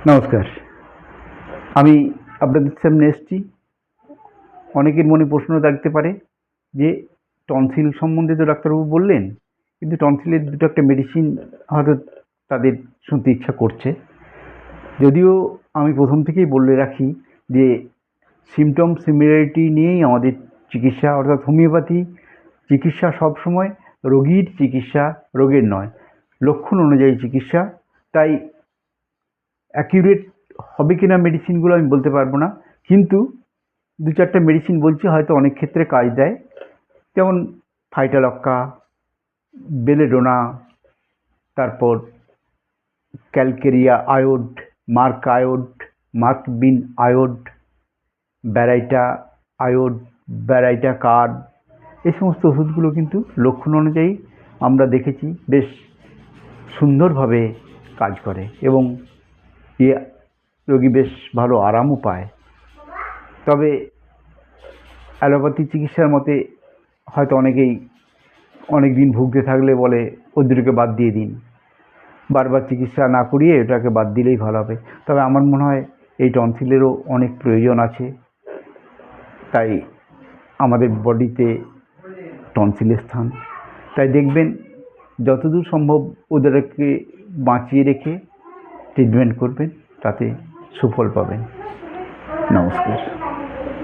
নমস্কার। আমি আপনাদের সামনে এসেছি। অনেকের মনে প্রশ্ন থাকতে পারে যে টনসিল সম্বন্ধে তো ডাক্তারবাবু বললেন, কিন্তু টনসিলের দুটো একটা মেডিসিন হয়তো তাদের শুনতে ইচ্ছা করছে। যদিও আমি প্রথম থেকেই বলে রাখি যে সিমটম সিমিলারিটি নিয়েই আমাদের চিকিৎসা, অর্থাৎ হোমিওপ্যাথি চিকিৎসা সবসময় রোগীর চিকিৎসা, রোগের নয়, লক্ষণ অনুযায়ী চিকিৎসা। তাই অ্যাকিউরেট হবে কিনা মেডিসিনগুলো আমি বলতে পারবো না, কিন্তু দু চারটে মেডিসিন বলছি, হয়তো অনেক ক্ষেত্রে কাজ দেয়। যেমন ফাইটালক্কা, বেলেডোনা, তারপর ক্যালকেরিয়া আয়োড, মার্ক আয়োড, মার্ক বিন আয়োড, ব্যারাইটা আয়োড, ব্যারাইটা কার্ড, এই সমস্ত ওষুধগুলো কিন্তু লক্ষণ অনুযায়ী আমরা দেখেছি বেশ সুন্দরভাবে কাজ করে এবং এ রোগী বেশ ভালো আরামও পায়। তবে অ্যালোপ্যাথি চিকিৎসার মতে হয়তো অনেকেই অনেক দিন ভুগতে থাকলে বলে ওই দুটোকে বাদ দিয়ে দিন, বারবার চিকিৎসা না করিয়ে এটাকে বাদ দিলেই ভালো হবে। তবে আমার মনে হয় এই টনসিলেরও অনেক প্রয়োজন আছে। তাই আমাদের বডিতে টনসিলের স্থান, তাই দেখবেন যতদূর সম্ভব ওদেরকে বাঁচিয়ে রেখে ট্রিটমেন্ট করবেন, তাতে সুফল পাবেন। নমস্কার।